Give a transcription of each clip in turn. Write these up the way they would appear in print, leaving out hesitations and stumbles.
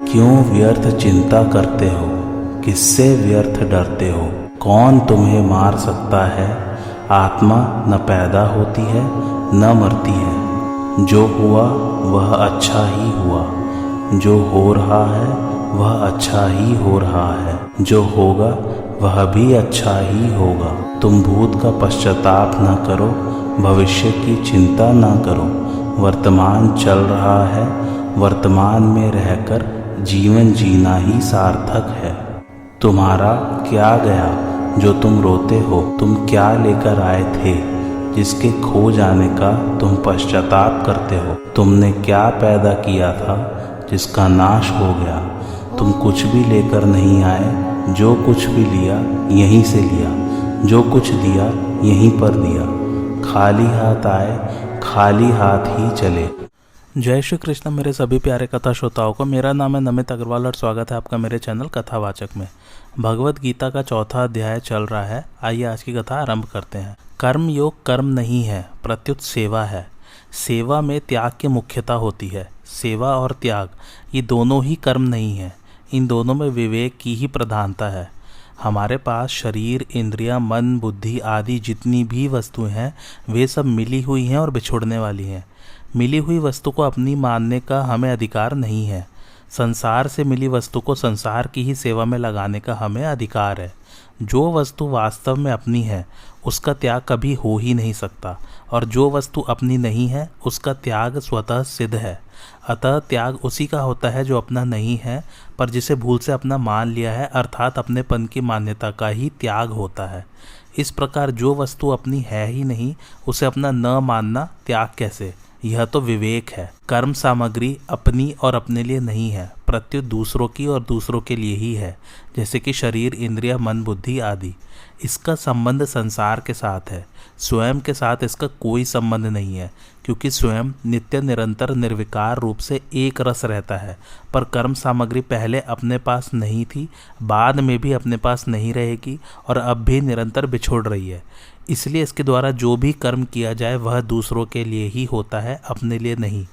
क्यों व्यर्थ चिंता करते हो, किससे व्यर्थ डरते हो। कौन तुम्हें मार सकता है। आत्मा न पैदा होती है न मरती है। जो हुआ वह अच्छा ही हुआ, जो हो रहा है वह अच्छा ही हो रहा है, जो होगा वह भी अच्छा ही होगा। तुम भूत का पश्चाताप न करो, भविष्य की चिंता न करो। वर्तमान चल रहा है, वर्तमान में रहकर जीवन जीना ही सार्थक है। तुम्हारा क्या गया जो तुम रोते हो। तुम क्या लेकर आए थे जिसके खो जाने का तुम पश्चाताप करते हो। तुमने क्या पैदा किया था जिसका नाश हो गया। तुम कुछ भी लेकर नहीं आए, जो कुछ भी लिया यहीं से लिया, जो कुछ दिया यहीं पर दिया। खाली हाथ आए, खाली हाथ ही चले। जय श्री कृष्ण मेरे सभी प्यारे कथा श्रोताओं को। मेरा नाम है नमित अग्रवाल और स्वागत है आपका मेरे चैनल कथावाचक में। भगवत गीता का चौथा अध्याय चल रहा है। आइए आज की कथा आरंभ करते हैं। कर्म योग कर्म नहीं है, प्रत्युत सेवा है। सेवा में त्याग की मुख्यता होती है। सेवा और त्याग ये दोनों ही कर्म नहीं है, इन दोनों में विवेक की ही प्रधानता है। हमारे पास शरीर, इंद्रियां, मन, बुद्धि आदि जितनी भी वस्तुएं हैं वे सब मिली हुई हैं और बिछुड़ने वाली हैं। मिली हुई वस्तु को अपनी मानने का हमें अधिकार नहीं है। संसार से मिली वस्तु को संसार की ही सेवा में लगाने का हमें अधिकार है। जो वस्तु वास्तव में अपनी है उसका त्याग कभी हो ही नहीं सकता, और जो वस्तु अपनी नहीं है उसका त्याग स्वतः सिद्ध है। अतः त्याग उसी का होता है जो अपना नहीं है, पर जिसे भूल से अपना मान लिया है, अर्थात अपनेपन की मान्यता का ही त्याग होता है। इस प्रकार जो वस्तु अपनी है ही नहीं उसे अपना न मानना त्याग कैसे। यह तो विवेक है। कर्म सामग्री अपनी और अपने लिए नहीं है, प्रत्युत दूसरों की और दूसरों के लिए ही है। जैसे कि शरीर, इंद्रिया, मन, बुद्धि आदि। इसका संबंध संसार के साथ है, स्वयं के साथ इसका कोई संबंध नहीं है, क्योंकि स्वयं नित्य निरंतर निर्विकार रूप से एक रस रहता है। पर कर्म सामग्री पहले अपने पास नहीं थी, बाद में भी अपने पास नहीं रहेगी और अब भी निरंतर बिछुड़ रही है। इसलिए इसके द्वारा जो भी कर्म किया जाए वह दूसरों के लिए ही होता है, अपने लिए नहीं।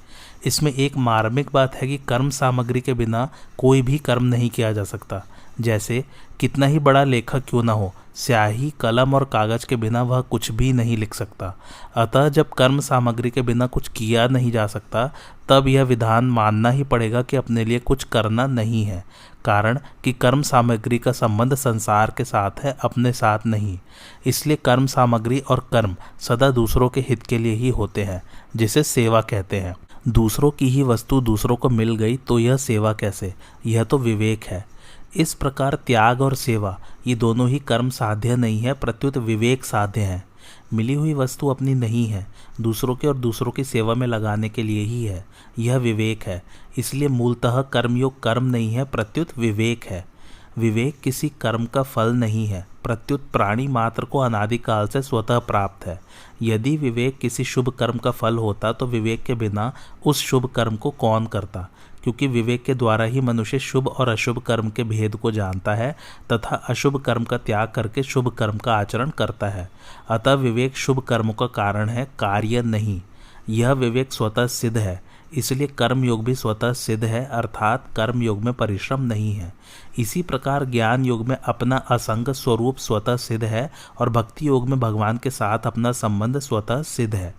इसमें एक मार्मिक बात है कि कर्म सामग्री के बिना कोई भी कर्म नहीं किया जा सकता। जैसे कितना ही बड़ा लेखक क्यों ना हो, स्याही, कलम और कागज के बिना वह कुछ भी नहीं लिख सकता। अतः जब कर्म सामग्री के बिना कुछ किया नहीं जा सकता, तब यह विधान मानना ही पड़ेगा कि अपने लिए कुछ करना नहीं है। कारण कि कर्म सामग्री का संबंध संसार के साथ है, अपने साथ नहीं। इसलिए कर्म सामग्री और कर्म सदा दूसरों के हित के लिए ही होते हैं, जिसे सेवा कहते हैं। दूसरों की ही वस्तु दूसरों को मिल गई तो यह सेवा कैसे। यह तो विवेक है। इस प्रकार त्याग और सेवा ये दोनों ही कर्म साध्य नहीं है, प्रत्युत विवेक साध्य है। मिली हुई वस्तु अपनी नहीं है, दूसरों के और दूसरों की सेवा में लगाने के लिए ही है। यह विवेक है। इसलिए मूलतः कर्मयोग कर्म नहीं है, प्रत्युत विवेक है। विवेक किसी कर्म का फल नहीं है, प्रत्युत प्राणी मात्र को अनादिकाल से स्वतः प्राप्त है। यदि विवेक किसी शुभ कर्म का फल होता तो विवेक के बिना उस शुभ कर्म को कौन करता, क्योंकि विवेक के द्वारा ही मनुष्य शुभ और अशुभ कर्म के भेद को जानता है तथा अशुभ कर्म का त्याग करके शुभ कर्म का आचरण करता है। अतः विवेक शुभ कर्मों का कारण है, कार्य नहीं। यह विवेक स्वतः सिद्ध है, इसलिए कर्म योग भी स्वतः सिद्ध है, अर्थात कर्म योग में परिश्रम नहीं है। इसी प्रकार ज्ञान योग में अपना असंग स्वरूप स्वतः सिद्ध है और भक्ति योग में भगवान के साथ अपना संबंध स्वतः सिद्ध है।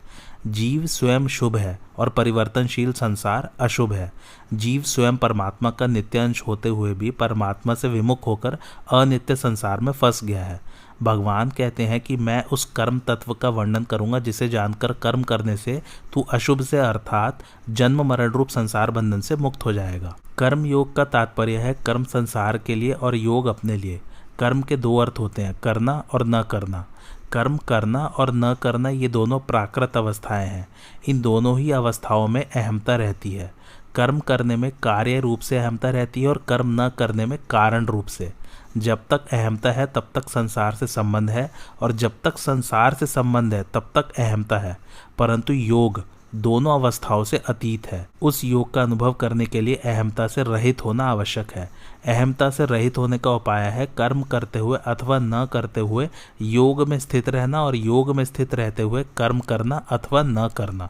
जीव स्वयं शुभ है और परिवर्तनशील संसार अशुभ है। जीव स्वयं परमात्मा का नित्य अंश होते हुए भी परमात्मा से विमुख होकर अनित्य संसार में फंस गया है। भगवान कहते हैं कि मैं उस कर्म तत्व का वर्णन करूंगा जिसे जानकर कर्म करने से तू अशुभ से अर्थात जन्म मरण रूप संसार बंधन से मुक्त हो जाएगा। कर्म योग का तात्पर्य है कर्म संसार के लिए और योग अपने लिए। कर्म के दो अर्थ होते हैं, करना और न करना। कर्म करना और न करना ये दोनों प्राकृत अवस्थाएं हैं। इन दोनों ही अवस्थाओं में अहमता रहती है। कर्म करने में कार्य रूप से अहमता रहती है और कर्म न करने में कारण रूप से। जब तक अहमता है तब तक संसार से संबंध है, और जब तक संसार से संबंध है तब तक अहमता है। परंतु योग दोनों अवस्थाओं से अतीत है। उस योग का अनुभव करने के लिए अहमता से रहित होना आवश्यक है। अहमता से रहित होने का उपाय है कर्म करते हुए अथवा न करते हुए योग में स्थित रहना और योग में स्थित रहते हुए कर्म करना अथवा न करना।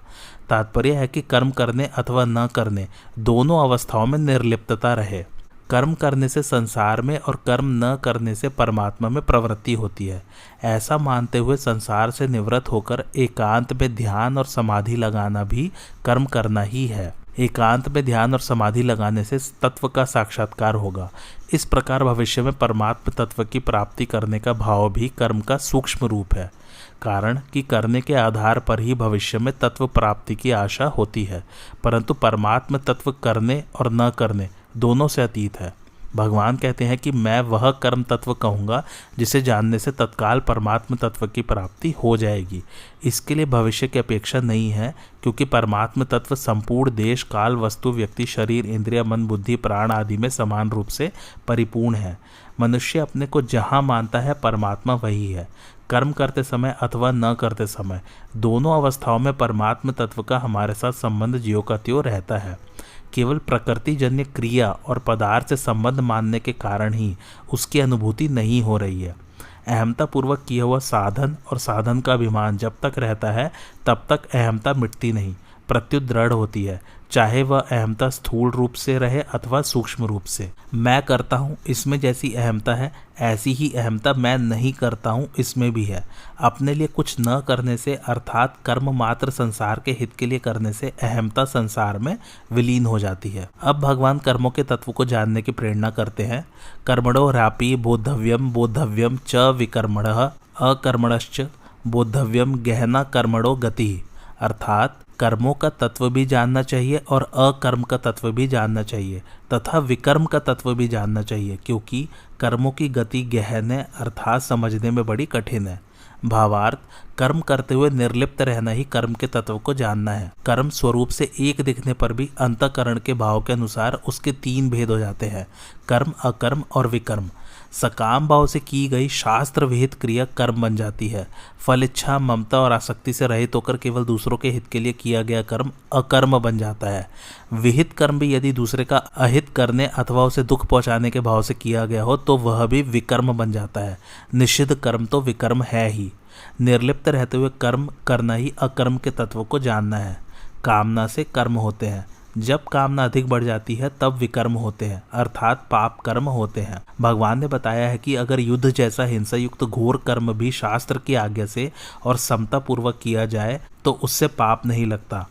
तात्पर्य है कि कर्म करने अथवा न करने दोनों अवस्थाओं में निर्लिप्तता रहे। कर्म करने से संसार में और कर्म न करने से परमात्मा में प्रवृत्ति होती है। ऐसा मानते हुए संसार से निवृत्त होकर एकांत में ध्यान और समाधि लगाना भी कर्म करना ही है। एकांत में ध्यान और समाधि लगाने से तत्व का साक्षात्कार होगा। इस प्रकार भविष्य में परमात्म तत्व की प्राप्ति करने का भाव भी कर्म का सूक्ष्म रूप है। कारण कि करने के आधार पर ही भविष्य में तत्व प्राप्ति की आशा होती है, परंतु परमात्म तत्व करने और न करने दोनों से अतीत है। भगवान कहते हैं कि मैं वह कर्म तत्व कहूँगा जिसे जानने से तत्काल परमात्म तत्व की प्राप्ति हो जाएगी। इसके लिए भविष्य की अपेक्षा नहीं है, क्योंकि परमात्म तत्व संपूर्ण देश काल वस्तु व्यक्ति शरीर इंद्रिय मन बुद्धि प्राण आदि में समान रूप से परिपूर्ण है। मनुष्य अपने को जहाँ मानता है परमात्मा वही है। कर्म करते समय अथवा न करते समय दोनों अवस्थाओं में परमात्म तत्व का हमारे साथ संबंध ज्यों का त्यों रहता है। केवल प्रकृति जन्य क्रिया और पदार्थ से संबंध मानने के कारण ही उसकी अनुभूति नहीं हो रही है। अहमता पूर्वक किया हुआ साधन और साधन का अभिमान जब तक रहता है तब तक अहमता मिटती नहीं, प्रत्युत दृढ़ होती है, चाहे वह अहमता स्थूल रूप से रहे अथवा सूक्ष्म रूप से। मैं करता हूँ इसमें जैसी अहमता है, ऐसी ही अहमता मैं नहीं करता हूँ इसमें भी है। अपने लिए कुछ न करने से अर्थात कर्म मात्र संसार के हित के लिए करने से अहमता संसार में विलीन हो जाती है। अब भगवान कर्मों के तत्व को जानने की प्रेरणा करते हैं। कर्मणो ह्रापि बोद्धव्यम बोद्धव्यम च विकर्मणः अकर्मणश्च बोद्धव्यम गहना कर्मणो गति। अर्थात कर्मों का तत्व भी जानना चाहिए और अकर्म का तत्व भी जानना चाहिए तथा विकर्म का तत्व भी जानना चाहिए, क्योंकि कर्मों की गति गहन है अर्थात समझने में बड़ी कठिन है। भावार्थ, कर्म करते हुए निर्लिप्त रहना ही कर्म के तत्व को जानना है। कर्म स्वरूप से एक दिखने पर भी अंतःकरण के भाव के अनुसार उसके तीन भेद हो जाते हैं, कर्म अकर्म और विकर्म। सकाम भाव से की गई शास्त्र विहित क्रिया कर्म बन जाती है। फल इच्छा ममता और आसक्ति से रहित होकर केवल दूसरों के हित के लिए किया गया कर्म अकर्म बन जाता है। विहित कर्म भी यदि दूसरे का अहित करने अथवा उसे दुख पहुंचाने के भाव से किया गया हो तो वह भी विकर्म बन जाता है। निषिद्ध कर्म तो विकर्म है ही। निर्लिप्त रहते हुए कर्म करना ही अकर्म के तत्व को जानना है। कामना से कर्म होते हैं, जब कामना अधिक बढ़ जाती है तब विकर्म होते हैं अर्थात पाप कर्म होते हैं। भगवान ने बताया है कि अगर युद्ध जैसा हिंसा युक्त घोर कर्म भी शास्त्र की आज्ञा से और समता पूर्वक किया जाए तो उससे पाप नहीं लगता।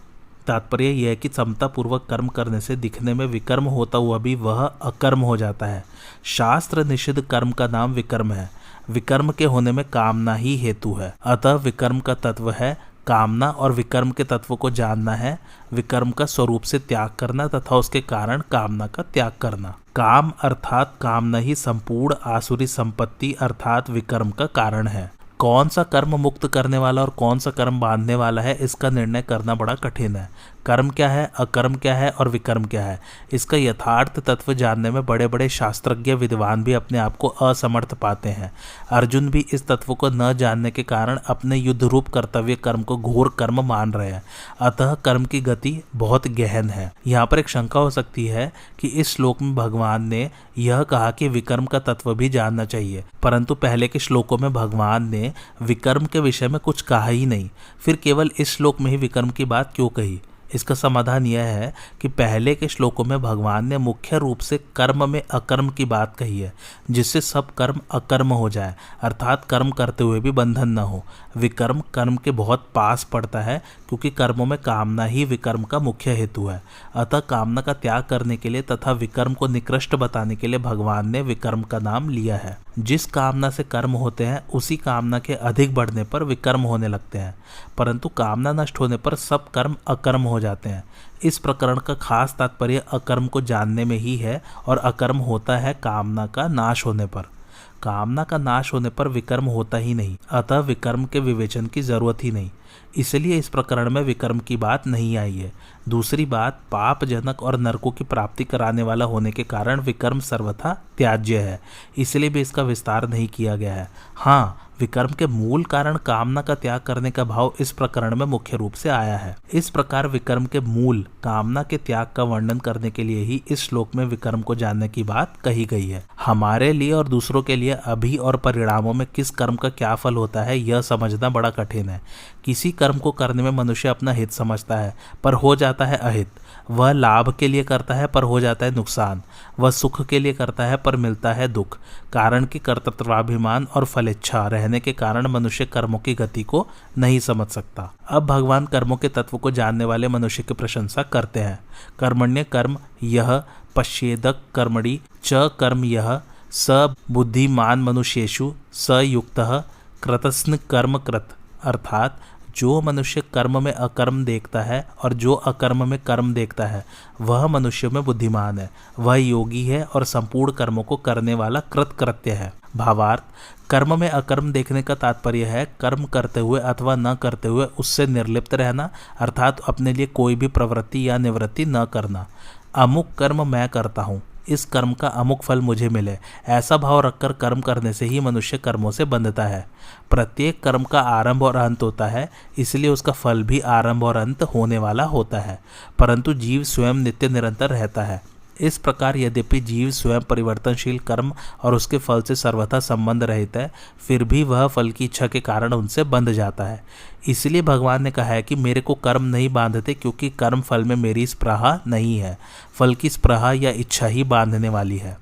तात्पर्य यह है कि समता पूर्वक कर्म करने से दिखने में विकर्म होता हुआ भी वह अकर्म हो जाता है। शास्त्र निषिद्ध कर्म का नाम विकर्म है। विकर्म के होने में कामना ही हेतु है, अतः विकर्म का तत्व है कामना और विकर्म के तत्व को जानना है। विकर्म का स्वरूप से त्याग करना तथा उसके कारण कामना का त्याग करना। काम अर्थात कामना ही संपूर्ण आसुरी संपत्ति अर्थात विकर्म का कारण है। कौन सा कर्म मुक्त करने वाला और कौन सा कर्म बांधने वाला है, इसका निर्णय करना बड़ा कठिन है। कर्म क्या है, अकर्म क्या है और विकर्म क्या है, इसका यथार्थ तत्व जानने में बड़े बड़े शास्त्रज्ञ विद्वान भी अपने आप को असमर्थ पाते हैं। अर्जुन भी इस तत्व को न जानने के कारण अपने युद्ध रूप कर्तव्य कर्म को घोर कर्म मान रहे हैं। अतः कर्म की गति बहुत गहन है। यहाँ पर एक शंका हो सकती है कि इस श्लोक में भगवान ने यह कहा कि विकर्म का तत्व भी जानना चाहिए, परंतु पहले के श्लोकों में भगवान ने विकर्म के विषय में कुछ कहा ही नहीं, फिर केवल इस श्लोक में ही विकर्म की बात क्यों कही? इसका समाधान यह है कि पहले के श्लोकों में भगवान ने मुख्य रूप से कर्म में अकर्म की बात कही है, जिससे सब कर्म अकर्म हो जाए अर्थात कर्म करते हुए भी बंधन न हो। विकर्म कर्म के बहुत पास पड़ता है, क्योंकि कर्मों में कामना ही विकर्म का मुख्य हेतु है। अतः कामना का त्याग करने के लिए तथा विकर्म को निकृष्ट बताने के लिए भगवान ने विकर्म का नाम लिया है। जिस कामना से कर्म होते हैं उसी कामना के अधिक बढ़ने पर विकर्म होने लगते हैं, परंतु कामना नष्ट होने पर सब कर्म अकर्म हो जाते हैं। इस प्रकरण का खास तात्पर्य अकर्म को जानने में ही है और अकर्म होता है कामना का नाश होने पर। कामना का नाश होने पर विकर्म होता ही नहीं, अतः विकर्म के विवेचन की जरूरत ही नहीं। इसलिए इस प्रकरण में विकर्म की बात नहीं आई है। दूसरी बात, पापजनक और नरकों की प्राप्ति कराने वाला होने के कारण विकर्म सर्वथा त्याज्य है, इसलिए भी इसका विस्तार नहीं किया गया है। हाँ, विकर्म के मूल कारण कामना का त्याग करने का भाव इस प्रकरण में मुख्य रूप से आया है। इस प्रकार विकर्म के मूल कामना के त्याग का वर्णन करने के लिए ही इस श्लोक में विकर्म को जानने की बात कही गई है। हमारे लिए और दूसरों के लिए अभी और परिणामों में किस कर्म का क्या फल होता है यह समझना बड़ा कठिन है। किसी कर्म को करने में मनुष्य अपना हित समझता है पर हो जाता है अहित। वह लाभ के लिए करता है पर हो जाता है नुकसान। वह सुख के लिए करता है पर मिलता है दुख। कारण की कर्तृत्वाभिमान और फलेच्छा रहने के कारण मनुष्य कर्मों की गति को नहीं समझ सकता। अब भगवान कर्मों के तत्व को जानने वाले मनुष्य की प्रशंसा करते हैं। कर्मण्य कर्म यह पश्येदक कर्मणि च कर्म यह स बुद्धिमान मनुष्येषु स युक्तः कृतस्न कर्म कृत। अर्थात जो मनुष्य कर्म में अकर्म देखता है और जो अकर्म में कर्म देखता है वह मनुष्य में बुद्धिमान है, वह योगी है और संपूर्ण कर्मों को करने वाला कृतकृत्य है। भावार्थ, कर्म में अकर्म देखने का तात्पर्य है कर्म करते हुए अथवा न करते हुए उससे निर्लिप्त रहना, अर्थात अपने लिए कोई भी प्रवृत्ति या निवृत्ति न करना। अमुक कर्म मैं करता हूँ, इस कर्म का अमुक फल मुझे मिले, ऐसा भाव रखकर कर्म करने से ही मनुष्य कर्मों से बंधता है। प्रत्येक कर्म का आरंभ और अंत होता है, इसलिए उसका फल भी आरंभ और अंत होने वाला होता है, परंतु जीव स्वयं नित्य निरंतर रहता है। इस प्रकार यद्यपि जीव स्वयं परिवर्तनशील कर्म और उसके फल से सर्वथा संबंध रहित है, फिर भी वह फल की इच्छा के कारण उनसे बंध जाता है। इसलिए भगवान ने कहा है कि मेरे को कर्म नहीं बांधते, क्योंकि कर्म फल में मेरी स्पृहा नहीं है। फल की स्पृहा या इच्छा ही बांधने वाली है।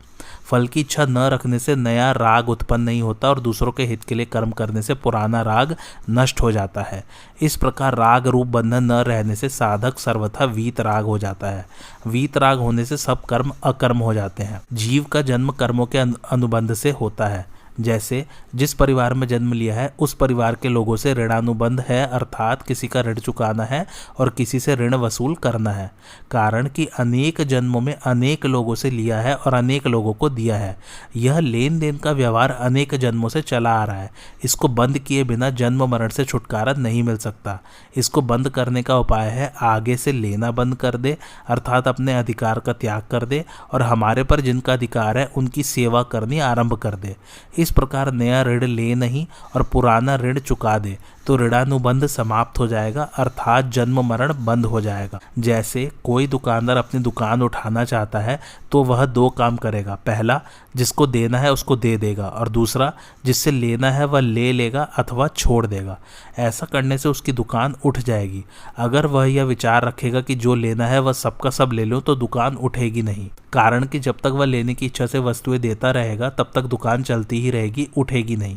फल की इच्छा न रखने से नया राग उत्पन्न नहीं होता और दूसरों के हित के लिए कर्म करने से पुराना राग नष्ट हो जाता है। इस प्रकार राग रूप बंधन न रहने से साधक सर्वथा वीत राग हो जाता है। वीत राग होने से सब कर्म अकर्म हो जाते हैं। जीव का जन्म कर्मों के अनुबंध से होता है। जैसे जिस परिवार में जन्म लिया है उस परिवार के लोगों से ऋणानुबंध है, अर्थात किसी का ऋण चुकाना है और किसी से ऋण वसूल करना है। कारण कि अनेक जन्मों में अनेक लोगों से लिया है और अनेक लोगों को दिया है। यह लेन देन का व्यवहार अनेक जन्मों से चला आ रहा है। इसको बंद किए बिना जन्म मरण से छुटकारा नहीं मिल सकता। इसको बंद करने का उपाय है आगे से लेना बंद कर दे, अर्थात अपने अधिकार का त्याग कर दे और हमारे पर जिनका अधिकार है उनकी सेवा करनी आरंभ कर दे। इस प्रकार नया ऋण ले नहीं और पुराना ऋण चुका दे तो ऋणानुबंध समाप्त हो जाएगा, अर्थात जन्म मरण बंद हो जाएगा। जैसे कोई दुकानदार अपनी दुकान उठाना चाहता है तो वह दो काम करेगा। पहला, जिसको देना है उसको दे देगा और दूसरा, जिससे लेना है वह ले लेगा अथवा छोड़ देगा। ऐसा करने से उसकी दुकान उठ जाएगी। अगर वह यह विचार रखेगा कि जो लेना है वह सबका सब ले लो तो दुकान उठेगी नहीं। कारण कि जब तक वह लेने की इच्छा से वस्तुएं देता रहेगा तब तक दुकान चलती ही रहेगी, उठेगी नहीं।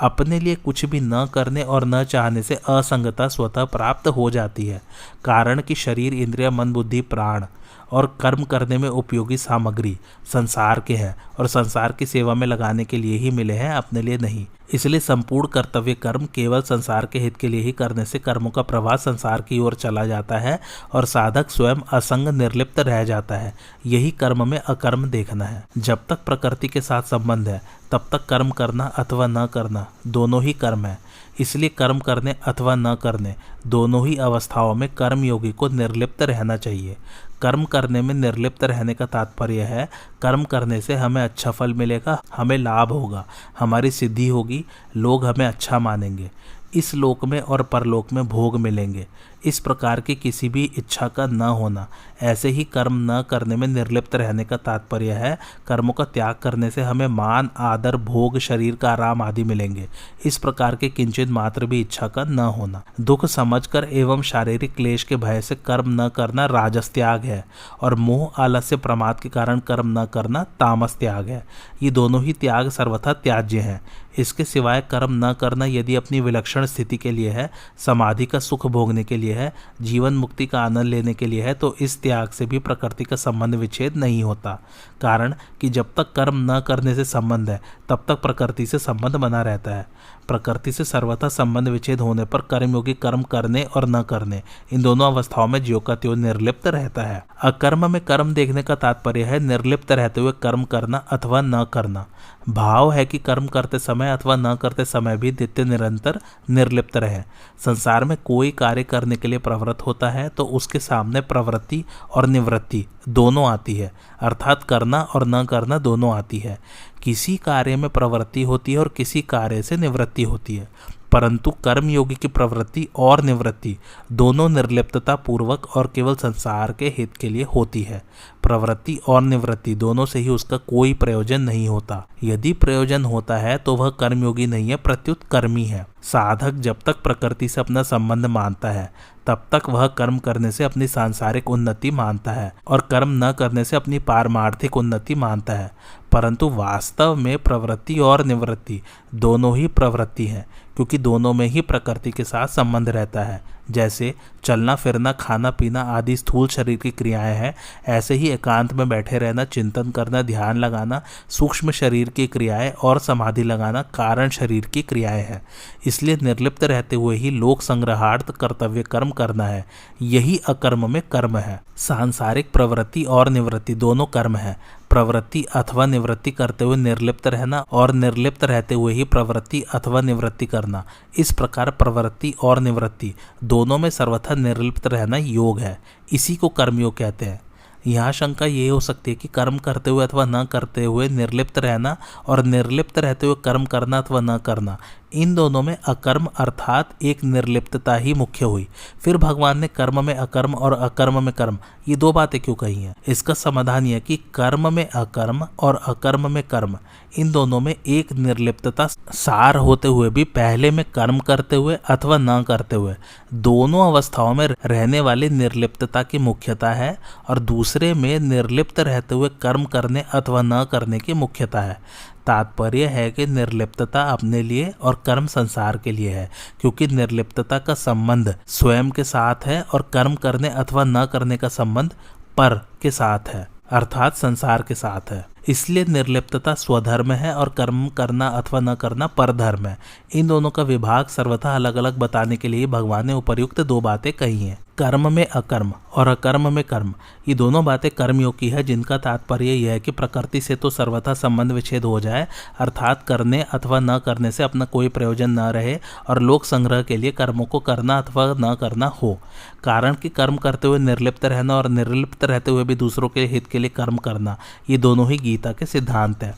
अपने लिए कुछ भी न करने और न चाहने से असंगता स्वतः प्राप्त हो जाती है। कारण कि शरीर, इंद्रिय, मन, बुद्धि, प्राण और कर्म करने में उपयोगी सामग्री संसार के हैं और संसार की सेवा में लगाने के लिए ही मिले हैं, अपने लिए नहीं। इसलिए संपूर्ण कर्तव्य कर्म केवल संसार के हित के लिए ही करने से कर्मों का प्रवाह संसार की ओर चला जाता है और साधक स्वयं असंग निर्लिप्त रह जाता है। यही कर्म में अकर्म देखना है। जब तक प्रकृति के साथ संबंध है तब तक कर्म करना अथवा न करना दोनों ही कर्म है। इसलिए कर्म करने अथवा न करने दोनों ही अवस्थाओं में कर्मयोगी को निर्लिप्त रहना चाहिए। कर्म करने में निर्लिप्त रहने का तात्पर्य है कर्म करने से हमें अच्छा फल मिलेगा, हमें लाभ होगा, हमारी सिद्धि होगी, लोग हमें अच्छा मानेंगे, इस लोक में और परलोक में भोग मिलेंगे। इस प्रकार की किसी भी इच्छा का न होना। ऐसे ही कर्म न करने में निर्लिप्त रहने का तात्पर्य है कर्मों का त्याग करने से हमें मान, आदर, भोग, शरीर का आराम आदि मिलेंगे। इस प्रकार के किंचित मात्र भी इच्छा का न होना। दुख समझकर एवं शारीरिक क्लेश के भय से कर्म न करना राजस त्याग है और मोह, आलस्य, प्रमाद के कारण कर्म न करना तामस त्याग है। ये दोनों ही त्याग सर्वथा त्याज्य हैं। इसके सिवाय कर्म न करना यदि अपनी विलक्षण स्थिति के लिए है, समाधि का सुख भोगने के लिए है, जीवन मुक्ति का आनंद लेने के लिए है, तो इस त्याग से भी प्रकृति का संबंध विच्छेद नहीं होता। कारण कि जब तक कर्म न करने से संबंध है तब तक प्रकृति से संबंध बना रहता है। प्रकृति से सर्वथा संबंध विच्छेद होने पर कर्मयोगी कर्म करने और न करने इन दोनों अवस्थाओं में ज्यों का त्यों निर्लिप्त रहता है। अकर्म में कर्म देखने का तात्पर्य है निर्लिप्त रहते हुए कर्म करना अथवा न करना। भाव है कि कर्म करते समय अथवा न करते समय भी नित्य निरंतर निर्लिप्त रहे। संसार में कोई कार्य करने करने के लिए प्रवृत्त होता है तो उसके सामने प्रवृत्ति और निवृत्ति दोनों आती है, अर्थात करना और न करना दोनों आती है। किसी कार्य में प्रवृत्ति होती है और किसी कार्य से निवृत्ति होती है, परंतु कर्मयोगी की प्रवृत्ति और निवृत्ति दोनों निर्लिप्तता पूर्वक और केवल संसार के हित के लिए होती है। प्रवृत्ति और निवृत्ति दोनों से ही उसका कोई प्रयोजन नहीं होता। यदि प्रयोजन होता है तो वह कर्मयोगी नहीं है, प्रत्युत कर्मी है। साधक जब तक प्रकृति से अपना संबंध मानता है तब तक वह कर्म करने से अपनी सांसारिक उन्नति मानता है और कर्म न करने से अपनी पारमार्थिक उन्नति मानता है, परंतु वास्तव में प्रवृत्ति और निवृत्ति दोनों ही प्रवृत्ति है, क्योंकि दोनों में ही प्रकृति के साथ संबंध रहता है। जैसे चलना फिरना, खाना पीना आदि स्थूल शरीर की क्रियाएं हैं, ऐसे ही एकांत में बैठे रहना, चिंतन करना, ध्यान लगाना सूक्ष्म शरीर की क्रियाएं और समाधि लगाना कारण शरीर की क्रियाएं हैं। इसलिए निर्लिप्त रहते हुए ही लोक संग्रहार्थ कर्तव्य कर्म करना है, यही अकर्म में कर्म है। सांसारिक प्रवृत्ति और निवृत्ति दोनों कर्म है। प्रवृत्ति अथवा निवृत्ति करते हुए निर्लिप्त रहना और निर्लिप्त रहते हुए ही प्रवृत्ति अथवा निवृत्ति करना, इस प्रकार प्रवृत्ति और निवृत्ति दोनों में सर्वथा निर्लिप्त रहना योग है। इसी को कर्मयोग कहते हैं। यहाँ शंका ये हो सकती है कि कर्म करते हुए अथवा न करते हुए निर्लिप्त रहना और निर्लिप्त रहते हुए कर्म करना अथवा न करना, इन दोनों में अकर्म अर्थात एक निर्लिप्तता ही मुख्य हुई। फिर भगवान ने कर्म में अकर्म और अकर्म में कर्म, ये दो बातें क्यों कही हैं? इसका समाधान यह कि कर्म में अकर्म और अकर्म में कर्म, इन दोनों में एक निर्लिप्तता सार होते हुए भी पहले में कर्म करते हुए अथवा न करते हुए दोनों अवस्थाओं में रहने वाली निर्लिप्तता की मुख्यता है और दूसरे में निर्लिप्त रहते हुए कर्म करने अथवा न करने की मुख्यता है। तात्पर्य है कि निर्लिप्तता अपने लिए और कर्म संसार के लिए है, क्योंकि निर्लिप्तता का संबंध स्वयं के साथ है और कर्म करने अथवा न करने का संबंध पर के साथ है, अर्थात संसार के साथ है। इसलिए निर्लिप्तता स्वधर्म है और कर्म करना अथवा न करना परधर्म है। इन दोनों का विभाग सर्वथा अलग अलग बताने के लिए भगवान ने उपर्युक्त दो बातें कही हैं। कर्म में अकर्म और अकर्म में कर्म, ये दोनों बातें कर्मयोग की है, जिनका तात्पर्य यह है कि प्रकृति से तो सर्वथा संबंध विच्छेद हो जाए, अर्थात करने अथवा न करने से अपना कोई प्रयोजन न रहे और लोक संग्रह के लिए कर्मों को करना अथवा न करना हो। कारण कि कर्म करते हुए निर्लिप्त रहना और निर्लिप्त रहते हुए भी दूसरों के हित के लिए कर्म करना, ये दोनों ही गीता के सिद्धांत है।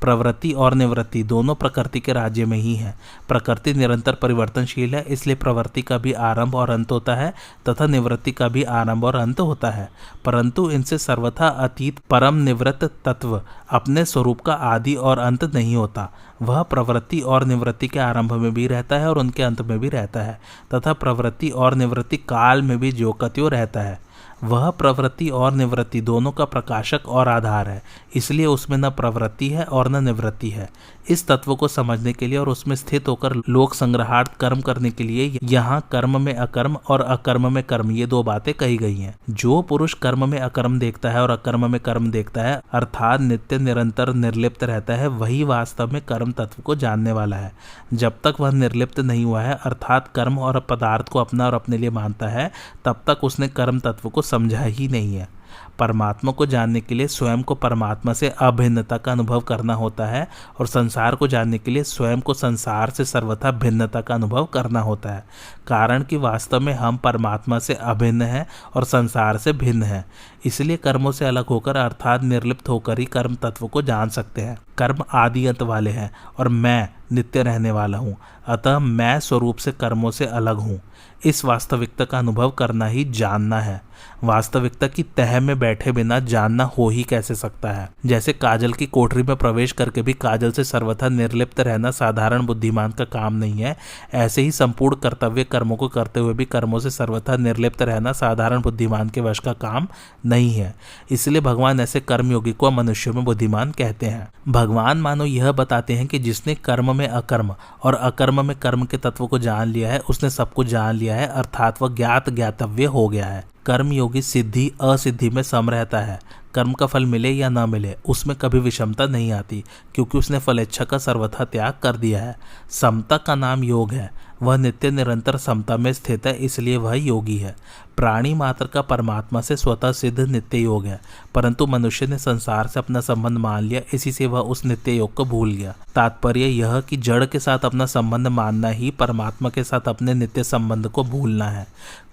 प्रवृत्ति और निवृत्ति दोनों प्रकृति के राज्य में ही है। प्रकृति निरंतर परिवर्तनशील है, इसलिए प्रवृत्ति का भी आरंभ और अंत होता है तथा निवृत्ति का भी आरंभ और अंत होता है, परंतु इनसे सर्वथा अतीत परम निवृत्त तत्व अपने स्वरूप का आदि और अंत नहीं होता। वह प्रवृत्ति और निवृत्ति के आरंभ में भी रहता है और उनके अंत में भी रहता है तथा प्रवृत्ति और निवृत्ति काल में भी ज्यों का त्यों रहता है। वह प्रवृत्ति और निवृत्ति दोनों का प्रकाशक और आधार है, इसलिए उसमें न प्रवृत्ति है और न निवृत्ति है। इस तत्व को समझने के लिए और उसमें स्थित होकर लोक संग्रहार्थ कर्म करने के लिए यहाँ कर्म में अकर्म और अकर्म में कर्म, ये दो बातें कही गई हैं। जो पुरुष कर्म में अकर्म देखता है और अकर्म में कर्म देखता है, अर्थात नित्य निरंतर निर्लिप्त रहता है, वही वास्तव में कर्म तत्व को जानने वाला है। जब तक वह निर्लिप्त नहीं हुआ है, अर्थात कर्म और पदार्थ को अपना और अपने लिए मानता है, तब तक उसने कर्म तत्व को समझा ही नहीं है। परमात्मा को जानने के लिए स्वयं को परमात्मा से अभिन्नता का अनुभव करना होता है और संसार को जानने के लिए स्वयं को संसार से सर्वथा भिन्नता का अनुभव करना होता है। कारण कि वास्तव में हम परमात्मा से अभिन्न हैं और संसार से भिन्न हैं, इसलिए कर्मों से अलग होकर अर्थात निर्लिप्त होकर ही कर्म तत्व को जान सकते हैं। कर्म आदि अंत वाले हैं और मैं नित्य रहने वाला हूँ, अतः मैं स्वरूप से कर्मों से अलग हूँ। इस वास्तविकता का अनुभव करना ही जानना है। वास्तविकता की तह में बैठे बिना जानना हो ही कैसे सकता है। जैसे काजल की कोठरी में प्रवेश करके भी काजल से सर्वथा निर्लिप्त रहना साधारण बुद्धिमान का काम नहीं है, ऐसे ही संपूर्ण कर्तव्य कर्मों को करते हुए भी कर्मों से सर्वथा निर्लिप्त रहना साधारण बुद्धिमान के वश का काम नहीं है। इसलिए भगवान ऐसे कर्मयोगी को मनुष्यों में बुद्धिमान कहते हैं। भगवान मानो यह बताते हैं कि जिसने कर्म में अकर्म और अकर्म में कर्म के तत्व को जान लिया है, उसने सब कुछ जान लिया है, अर्थात वह ज्ञातव्य हो गया है। कर्मयोगी सिद्धि असिद्धि में सम रहता है। कर्म का फल मिले या ना मिले उसमें कभी विषमता नहीं आती, क्योंकि उसने फलेच्छा का सर्वथा त्याग कर दिया है। समता का नाम योग है। वह नित्य निरंतर समता में स्थित है, इसलिए वह योगी है। प्राणी मात्र का परमात्मा से स्वतः सिद्ध नित्य योग है, परंतु मनुष्य ने संसार से अपना संबंध मान लिया, इसी से वह उस नित्य योग को भूल गया। तात्पर्य यह कि जड़ के साथ अपना संबंध मानना ही परमात्मा के साथ अपने नित्य संबंध को भूलना है।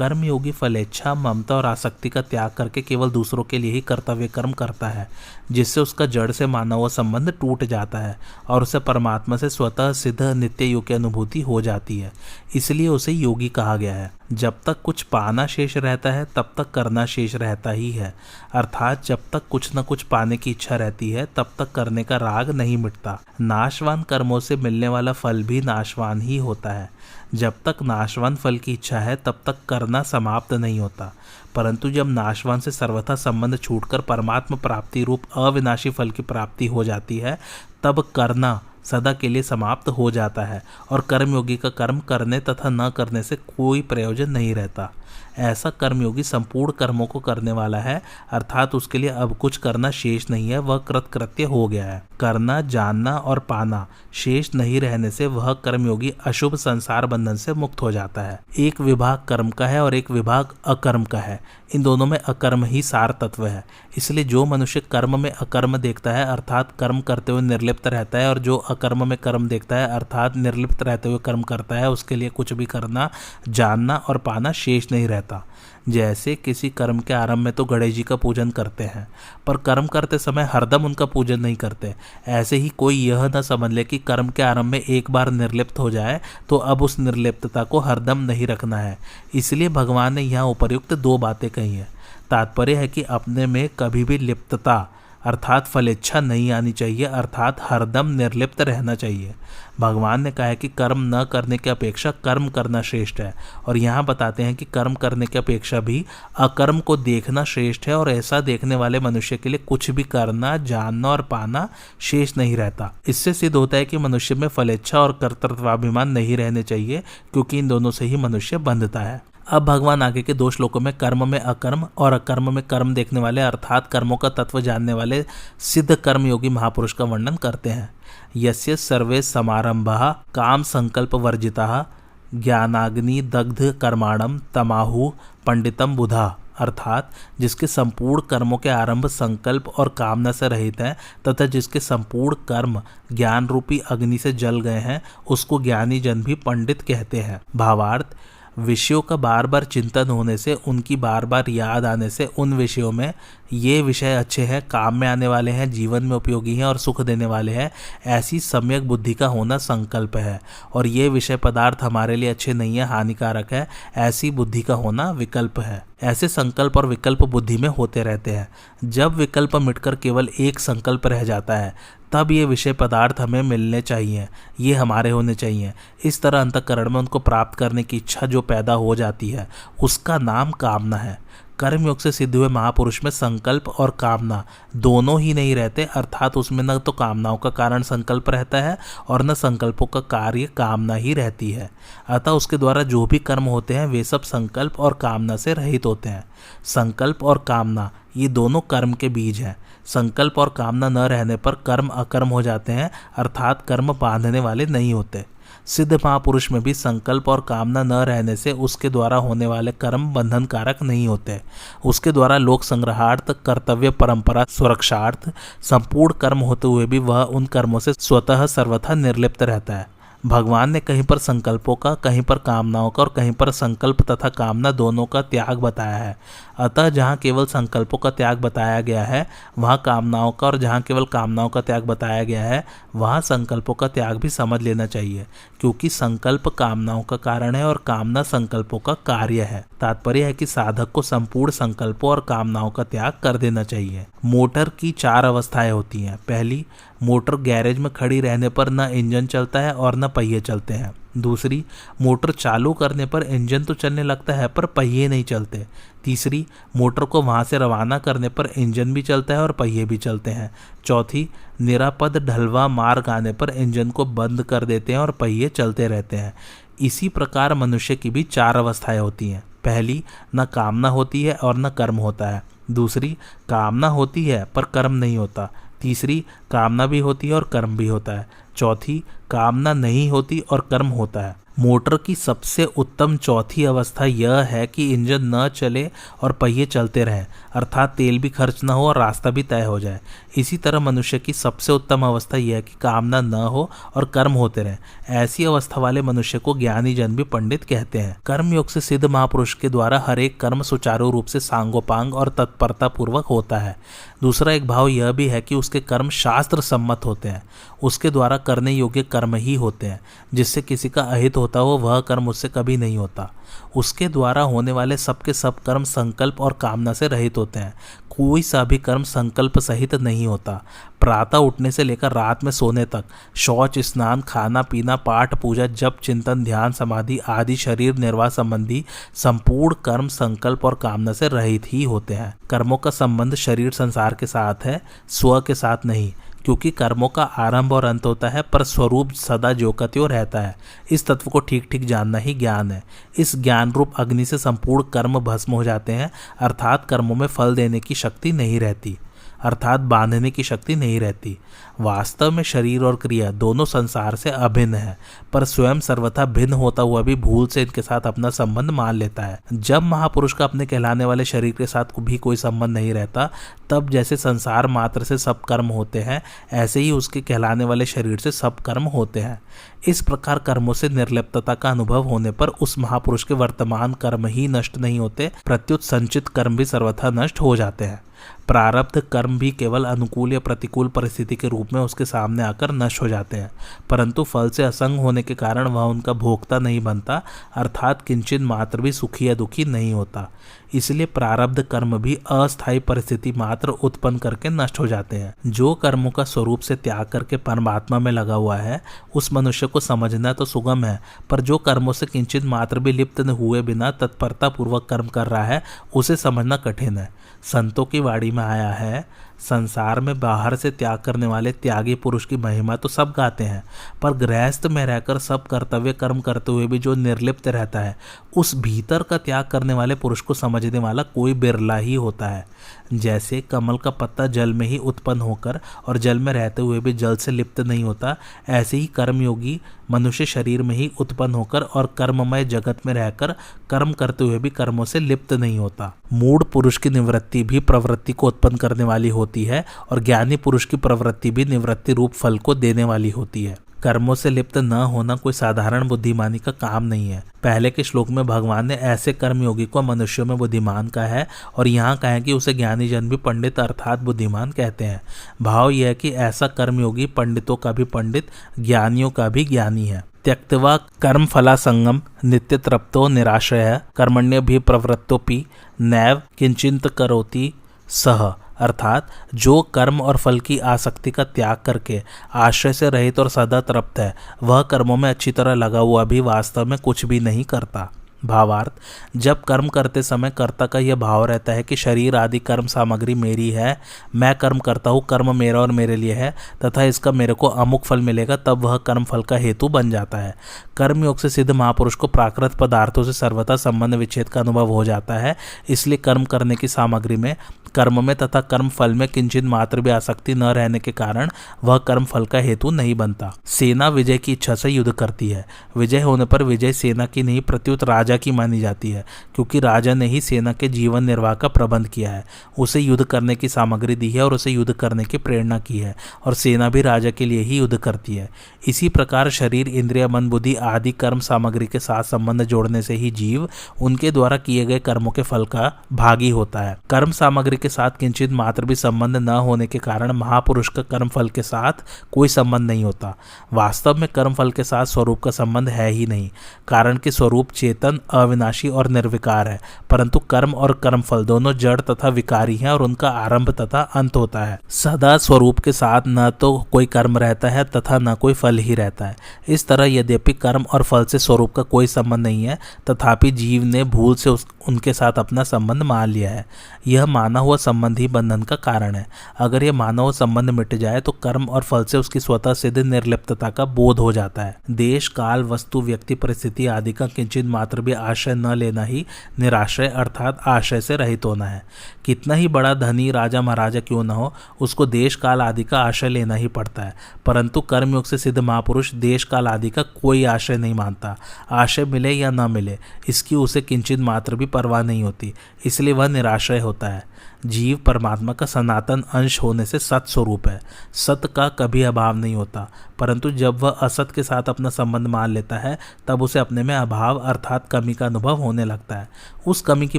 कर्मयोगी फलेच्छा, ममता और आसक्ति का त्याग करके केवल दूसरों के लिए ही कर्तव्य कर्म करता है, जिससे उसका जड़ से माना हुआ संबंध टूट जाता है और उसे परमात्मा से स्वतः सिद्ध नित्य योग की अनुभूति हो जाती है। इसलिए उसे योगी कहा गया है। जब तक कुछ पाना शेष रहता है तब तक करना शेष रहता ही है, अर्थात जब तक कुछ न कुछ पाने की इच्छा रहती है तब तक करने का राग नहीं मिटता। नाशवान कर्मों से मिलने वाला फल भी नाशवान ही होता है। जब तक नाशवान फल की इच्छा है तब तक करना समाप्त नहीं होता, परंतु जब नाशवान से सर्वथा संबंध छूटकर परमात्मा प्राप्ति रूप अविनाशी फल की प्राप्ति हो जाती है तब करना सदा के लिए समाप्त हो जाता है और कर्मयोगी का कर्म करने तथा न करने से कोई प्रयोजन नहीं रहता। ऐसा कर्मयोगी संपूर्ण कर्मों को करने वाला है, अर्थात उसके लिए अब कुछ करना शेष नहीं है, वह कृतकृत्य हो गया है। करना, जानना और पाना शेष नहीं रहने से वह कर्मयोगी अशुभ संसार बंधन से मुक्त हो जाता है। एक विभाग कर्म का है और एक विभाग अकर्म का है। इन दोनों में अकर्म ही सार तत्व है। इसलिए जो मनुष्य कर्म में अकर्म देखता है अर्थात कर्म करते हुए निर्लिप्त रहता है, और जो अकर्म में कर्म देखता है अर्थात निर्लिप्त रहते हुए कर्म करता है, उसके लिए कुछ भी करना, जानना और पाना शेष नहीं रहता। जैसे किसी कर्म के आरंभ में तो गणेश जी का पूजन करते हैं, पर कर्म करते समय हरदम उनका पूजन नहीं करते। ऐसे ही कोई यह न समझ ले कि कर्म के आरंभ में एक बार निर्लिप्त हो जाए तो अब उस निर्लिप्तता को हरदम नहीं रखना है। इसलिए भगवान ने यहाँ उपर्युक्त दो बातें कही हैं। तात्पर्य है कि अपने में कभी भी लिप्तता अर्थात फलेच्छा नहीं आनी चाहिए, अर्थात हरदम निर्लिप्त रहना चाहिए। भगवान ने कहा है कि कर्म न करने की अपेक्षा कर्म करना श्रेष्ठ है, और यहाँ बताते हैं कि कर्म करने की अपेक्षा भी अकर्म को देखना श्रेष्ठ है, और ऐसा देखने वाले मनुष्य के लिए कुछ भी करना, जानना और पाना शेष नहीं रहता। इससे सिद्ध होता है कि मनुष्य में फलेच्छा और कर्तृत्वाभिमान नहीं रहने चाहिए, क्योंकि इन दोनों से ही मनुष्य बंधता है। अब भगवान आगे के 2 श्लोकों में कर्म में अकर्म और अकर्म में कर्म देखने वाले अर्थात कर्मों का तत्व जानने वाले सिद्ध कर्मयोगी महापुरुष का वर्णन करते हैं। यस्य सर्वे समारंभा काम संकल्प वर्जिता ज्ञानाग्नि दग्ध कर्माणम तमाहु पंडितम बुधा, अर्थात जिसके संपूर्ण कर्मों के आरंभ संकल्प और कामना से रहित हैं तथा जिसके संपूर्ण कर्म ज्ञान रूपी अग्नि से जल गए हैं, उसको ज्ञानी जन भी पंडित कहते हैं। भावार्थ, विषयों का बार बार चिंतन होने से, उनकी बार बार याद आने से उन विषयों में ये विषय अच्छे हैं, काम में आने वाले हैं, जीवन में उपयोगी हैं और सुख देने वाले हैं, ऐसी सम्यक बुद्धि का होना संकल्प है। और ये विषय पदार्थ हमारे लिए अच्छे नहीं है, हानिकारक है, ऐसी बुद्धि का होना विकल्प है। ऐसे संकल्प और विकल्प बुद्धि में होते रहते हैं। जब विकल्प मिटकर केवल एक संकल्प रह जाता है तब ये विषय पदार्थ हमें मिलने चाहिए, ये हमारे होने चाहिए। इस तरह अंतःकरण में उनको प्राप्त करने की इच्छा जो पैदा हो जाती है उसका नाम कामना है। कर्मयोग से सिद्ध हुए महापुरुष में संकल्प और कामना दोनों ही नहीं रहते, अर्थात उसमें न तो कामनाओं का कारण संकल्प रहता है और न संकल्पों का कार्य कामना ही रहती है। अतः उसके द्वारा जो भी कर्म होते हैं वे सब संकल्प और कामना से रहित होते हैं। संकल्प और कामना ये दोनों कर्म के बीज हैं। संकल्प और कामना न रहने पर कर्म अकर्म हो जाते हैं, अर्थात कर्म बांधने वाले नहीं होते। सिद्ध महापुरुष में भी संकल्प और कामना न रहने से उसके द्वारा होने वाले कर्म बंधन कारक नहीं होते। उसके द्वारा लोक संग्रहार्थ, कर्तव्य परंपरा सुरक्षार्थ संपूर्ण कर्म होते हुए भी वह उन कर्मों से स्वतः सर्वथा निर्लिप्त रहता है। भगवान ने कहीं पर संकल्पों का, कहीं पर कामनाओं का और कहीं पर संकल्प तथा कामना दोनों का त्याग बताया है। अतः जहाँ केवल संकल्पों का त्याग बताया गया है वहाँ कामनाओं का, और जहाँ केवल कामनाओं का त्याग बताया गया है वहाँ संकल्पों का त्याग भी समझ लेना चाहिए, क्योंकि संकल्प कामनाओं का कारण है और कामना संकल्पों का कार्य है। तात्पर्य है कि साधक को संपूर्ण संकल्पों और कामनाओं का त्याग कर देना चाहिए। मोटर की 4 अवस्थाएं होती हैं। पहली, मोटर गैरेज में खड़ी रहने पर न इंजन चलता है और न पहिए चलते हैं। दूसरी, मोटर चालू करने पर इंजन तो चलने लगता है पर पहिए नहीं चलते। तीसरी, मोटर को वहां से रवाना करने पर इंजन भी चलता है और पहिए भी चलते हैं। चौथी, निरापद ढलवा मार्ग आने पर इंजन को बंद कर देते हैं और पहिए चलते रहते हैं। इसी प्रकार मनुष्य की भी 4 अवस्थाएं होती हैं। पहली, न कामना होती है और न कर्म होता है। दूसरी, कामना होती है पर कर्म नहीं होता। तीसरी, कामना भी होती है और कर्म भी होता है। चौथी, कामना नहीं होती और कर्म होता है। मोटर की सबसे उत्तम चौथी अवस्था यह है कि इंजन न चले और पहिए चलते रहें, अर्थात तेल भी खर्च न हो और रास्ता भी तय हो जाए। इसी तरह मनुष्य की सबसे उत्तम अवस्था यह है कि कामना न हो और कर्म होते रहें। ऐसी अवस्था वाले मनुष्य को ज्ञानी जन भी पंडित कहते हैं। कर्मयोग से सिद्ध महापुरुष के द्वारा हर एक कर्म सुचारू रूप से सांगोपांग और तत्परता पूर्वक होता है। दूसरा एक भाव यह भी है कि उसके कर्म शास्त्र सम्मत होते हैं, उसके द्वारा करने योग्य कर्म ही होते हैं। जिससे किसी का अहित होता हो वह कर्म उससे कभी नहीं होता। उसके द्वारा होने वाले सबके सब कर्म संकल्प और कामना से रहित होते हैं। कोई सा भी कर्म संकल्प सहित नहीं होता। प्रातः उठने से लेकर रात में सोने तक शौच, स्नान, खाना पीना, पाठ पूजा, जप, चिंतन, ध्यान, समाधि आदि शरीर निर्वाह संबंधी संपूर्ण कर्म संकल्प और कामना से रहित ही होते हैं। कर्मों का संबंध शरीर संसार के साथ है, स्व के साथ नहीं, क्योंकि कर्मों का आरंभ और अंत होता है, पर स्वरूप सदा जो का त्यों रहता है। इस तत्व को ठीक ठीक जानना ही ज्ञान है। इस ज्ञान रूप अग्नि से संपूर्ण कर्म भस्म हो जाते हैं, अर्थात कर्मों में फल देने की शक्ति नहीं रहती, अर्थात बांधने की शक्ति नहीं रहती। वास्तव में शरीर और क्रिया दोनों संसार से अभिन्न है, पर स्वयं सर्वथा भिन्न होता हुआ भी भूल से इनके साथ अपना संबंध मान लेता है। जब महापुरुष का अपने कहलाने वाले शरीर के साथ भी कोई संबंध नहीं रहता, तब जैसे संसार मात्र से सब कर्म होते हैं, ऐसे ही उसके कहलाने वाले शरीर से सब कर्म होते हैं। इस प्रकार कर्मों से निर्लिप्तता का अनुभव होने पर उस महापुरुष के वर्तमान कर्म ही नष्ट नहीं होते, प्रत्युत संचित कर्म भी सर्वथा नष्ट हो जाते हैं। प्रारब्ध कर्म भी केवल अनुकूल या प्रतिकूल परिस्थिति के रूप में उसके सामने आकर नष्ट हो जाते हैं, परंतु फल से असंग होने के कारण वह उनका भोक्ता नहीं बनता, अर्थात किंचित मात्र भी सुखी या दुखी नहीं होता। इसलिए प्रारब्ध कर्म भी अस्थायी परिस्थिति मात्र उत्पन्न करके नष्ट हो जाते हैं। जो कर्मों का स्वरूप से त्याग करके परमात्मा में लगा हुआ है, उस मनुष्य को समझना तो सुगम है, पर जो कर्मों से किंचित मात्र भी लिप्त हुए बिना तत्परता पूर्वक कर्म कर रहा है, उसे समझना कठिन है। संतों की वाणी में आया है, संसार में बाहर से त्याग करने वाले त्यागी पुरुष की महिमा तो सब गाते हैं, पर गृहस्थ में रहकर सब कर्तव्य कर्म करते हुए भी जो निर्लिप्त रहता है, उस भीतर का त्याग करने वाले पुरुष को समझने वाला कोई बिरला ही होता है। जैसे कमल का पत्ता जल में ही उत्पन्न होकर और जल में रहते हुए भी जल से लिप्त नहीं होता, ऐसे ही कर्मयोगी मनुष्य शरीर में ही उत्पन्न होकर और कर्ममय जगत में रहकर कर्म करते हुए भी कर्मों से लिप्त नहीं होता। मूढ़ पुरुष की निवृत्ति भी प्रवृत्ति को उत्पन्न करने वाली होती है और ज्ञानी पुरुष की प्रवृत्ति भी निवृत्ति रूप फल को देने वाली होती है। कर्मों से लिप्त न होना कोई साधारण बुद्धिमानी का काम नहीं है। पहले के श्लोक में भगवान ने ऐसे कर्मयोगी को मनुष्यों में बुद्धिमान कहा है और यहाँ कहा है कि उसे ज्ञानी जन भी पंडित अर्थात बुद्धिमान कहते हैं। भाव यह है कि ऐसा कर्मयोगी पंडितों का भी पंडित, ज्ञानियों का भी ज्ञानी है। त्यक्त्वा कर्म फला संगम नित्य तृप्तो निराश्रय कर्मण्य भी प्रवृत्तोपि नैव किंचित करोति सह, अर्थात जो कर्म और फल की आसक्ति का त्याग करके आश्रय से रहित और सदा तृप्त है, वह कर्मों में अच्छी तरह लगा हुआ भी वास्तव में कुछ भी नहीं करता। भावार्थ, जब कर्म करते समय कर्ता का यह भाव रहता है कि शरीर आदि कर्म सामग्री मेरी है, मैं कर्म करता हूँ, कर्म मेरा और मेरे लिए है तथा इसका मेरे को अमुक फल मिलेगा, तब वह कर्म फल का हेतु बन जाता है। कर्मयोग से सिद्ध महापुरुष को प्राकृत पदार्थों से सर्वथा संबंध विच्छेद का अनुभव हो जाता है। इसलिए कर्म करने की सामग्री में, कर्म में तथा कर्म फल में किंचित मात्र भी आसक्ति न रहने के कारण वह कर्म फल का हेतु नहीं बनता। सेना विजय की इच्छा से युद्ध करती है। विजय होने पर विजय सेना की नहीं प्रत्युत राजा की मानी जाती है, क्योंकि राजा ने ही सेना के जीवन निर्वाह का प्रबंध किया है, उसे युद्ध करने की सामग्री दी है और उसे युद्ध करने की प्रेरणा की है, और सेना भी राजा के लिए ही युद्ध करती है। इसी प्रकार शरीर, इंद्रिय, मन, बुद्धि आदि कर्म सामग्री के साथ संबंध जोड़ने से ही जीव उनके द्वारा किए गए कर्मों के फल का भागी होता है। कर्म सामग्री के साथ किंचित मात्र भी संबंध न होने के कारण महापुरुष का कर्म फल के साथ कोई संबंध नहीं होता। वास्तव में कर्म फल के साथ स्वरूप का संबंध है ही नहीं, कारण कि स्वरूप चेतन, अविनाशी और निर्विकार है, परंतु कर्म और कर्म फल दोनों जड़ तथा विकारी हैं और उनका आरंभ तथा अंत होता है। सदा स्वरूप के साथ न तो कोई कर्म रहता है तथा न कोई फल ही रहता है। इस तरह यद्यपि कर्म और फल से स्वरूप का कोई संबंध नहीं है, तथापि जीव ने भूल से उनके साथ अपना संबंध मान लिया है। यह माना हुआ संबंध ही बंधन का कारण है। अगर यह माना हुआ संबंध मिट जाए तो कर्म और फल से उसकी स्वतः सिद्ध निर्लिप्तता का बोध हो जाता है। देश, काल, वस्तु, व्यक्ति, परिस्थिति आदि का किंचित मात्र भी भी आश्रय न लेना ही निराश्रय अर्थात आश्रय से रहित होना है। कितना ही बड़ा धनी राजा महाराजा क्यों न हो, उसको देश काल आदि का आश्रय लेना ही पड़ता है। परंतु कर्मयोग से सिद्ध महापुरुष देश काल आदि का कोई आश्रय नहीं मानता। आश्रय मिले या न मिले इसकी उसे किंचित मात्र भी परवाह नहीं होती, इसलिए वह निराश्रय होता है। जीव परमात्मा का सनातन अंश होने से सत स्वरूप है। सत का कभी अभाव नहीं होता, परंतु जब वह असत के साथ अपना संबंध मान लेता है तब उसे अपने में अभाव अर्थात कमी का अनुभव होने लगता है। उस कमी की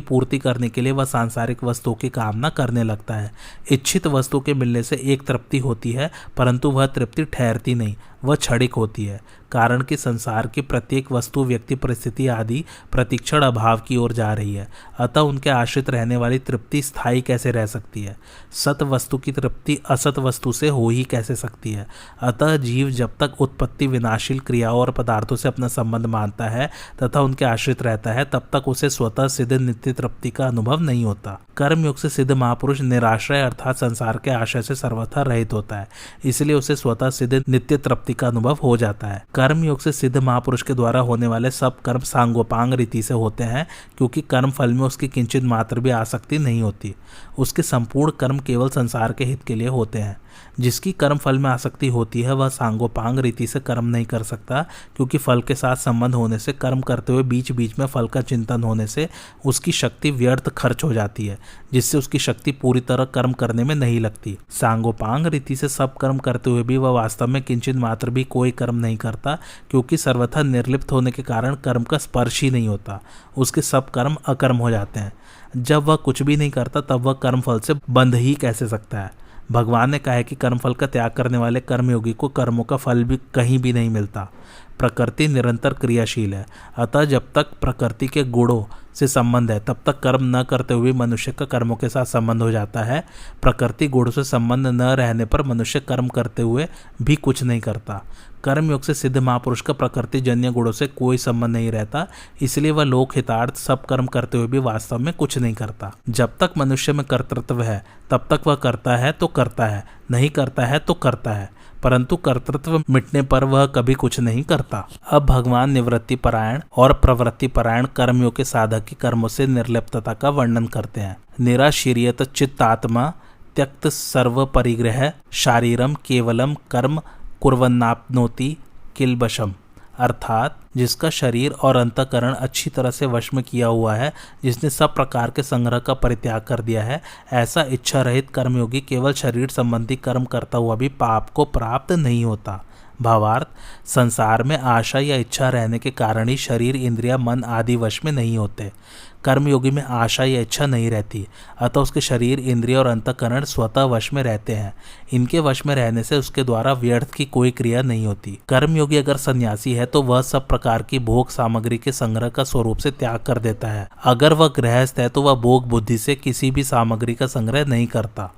पूर्ति करने के लिए वह सांसारिक वस्तुओं की कामना करने लगता है। इच्छित वस्तु के मिलने से एक तृप्ति होती है, परंतु वह तृप्ति ठहरती नहीं, वह क्षणिक होती है। कारण कि संसार की प्रत्येक वस्तु व्यक्ति परिस्थिति आदि प्रतिक्षण अभाव की ओर जा रही है, अतः उनके आश्रित रहने वाली तृप्ति स्थायी कैसे रह सकती है। सत वस्तु की तृप्ति असत वस्तु से हो ही कैसे सकती है। अतः जीव जब तक उत्पत्ति विनाशील क्रियाओं और पदार्थों से अपना संबंध मानता है तथा उनके आश्रित रहता है, तब तक उसे स्वतः सिद्ध नित्य तृप्ति का अनुभव नहीं होता। कर्मयोग से सिद्ध महापुरुष निराश्रय अर्थात संसार के आश्रय से सर्वथा रहित होता है, इसलिए उसे स्वतः सिद्ध नित्य तृप्ति का अनुभव हो जाता है। कर्म योग से सिद्ध महापुरुष के द्वारा होने वाले सब कर्म सांगोपांग रीति से होते हैं, क्योंकि कर्म फल में उसकी किंचित मात्र भी आसक्ति नहीं होती। उसके संपूर्ण कर्म केवल संसार के हित के लिए होते हैं। जिसकी कर्म फल में आसक्ति होती है वह सांगोपांग रीति से कर्म नहीं कर सकता, क्योंकि फल के साथ संबंध होने से कर्म करते हुए बीच बीच में फल का चिंतन होने से उसकी शक्ति व्यर्थ खर्च हो जाती है, जिससे उसकी शक्ति पूरी तरह कर्म करने में नहीं लगती। सांगोपांग रीति से सब कर्म करते हुए भी वह वास्तव में किंचित मात्र भी कोई कर्म नहीं करता, क्योंकि सर्वथा निर्लिप्त होने के कारण कर्म का स्पर्श ही नहीं होता। उसके सब कर्म अकर्म हो जाते हैं। जब वह कुछ भी नहीं करता तब वह कर्म फल से बंध ही कैसे सकता है। भगवान ने कहा है कि कर्मफल का त्याग करने वाले कर्मयोगी को कर्मों का फल भी कहीं भी नहीं मिलता। प्रकृति निरंतर क्रियाशील है, अतः जब तक प्रकृति के गुणों से संबंध है तब तक कर्म न करते हुए मनुष्य का कर्मों के साथ संबंध हो जाता है। प्रकृति गुणों से संबंध न रहने पर मनुष्य कर्म करते हुए भी कुछ नहीं करता। कर्मयोग से सिद्ध महापुरुष का प्रकृति जन्य गुणों से कोई संबंध नहीं रहता, इसलिए वह लोक हितार्थ सब कर्म करते हुए भी वास्तव में कुछ नहीं करता। जब तक मनुष्य में कर्तृत्व है तब तक वह करता है तो करता है, नहीं करता है तो करता है, परंतु कर्तृत्व मिटने पर वह कभी कुछ नहीं करता। अब भगवान निवृत्ति परायण और प्रवृत्ति परायण कर्मयोग के साधक की कर्मों से निर्लिप्तता का वर्णन करते हैं। निराशीरियत चित्तात्मा त्यक्त सर्व परिग्रह शारीरम केवलम कर्म कुर्वन्नाप्नोति किलबशम, अर्थात जिसका शरीर और अंतःकरण अच्छी तरह से वश में किया हुआ है, जिसने सब प्रकार के संग्रह का परित्याग कर दिया है, ऐसा इच्छा रहित कर्मयोगी केवल शरीर संबंधी कर्म करता हुआ भी पाप को प्राप्त नहीं होता। भावार्थ, संसार में आशा या इच्छा रहने के कारण ही शरीर इंद्रिया मन आदि वश में नहीं होते। कर्मयोगी में आशा या इच्छा नहीं रहती, अतः उसके शरीर इंद्रिय और अंतःकरण स्वतः वश में रहते हैं। इनके वश में रहने से उसके द्वारा व्यर्थ की कोई क्रिया नहीं होती। कर्मयोगी अगर सन्यासी है तो वह सब प्रकार की भोग सामग्री के संग्रह का स्वरूप से त्याग कर देता है। अगर वह गृहस्थ है तो वह भोग बुद्धि से किसी भी सामग्री का संग्रह नहीं करता।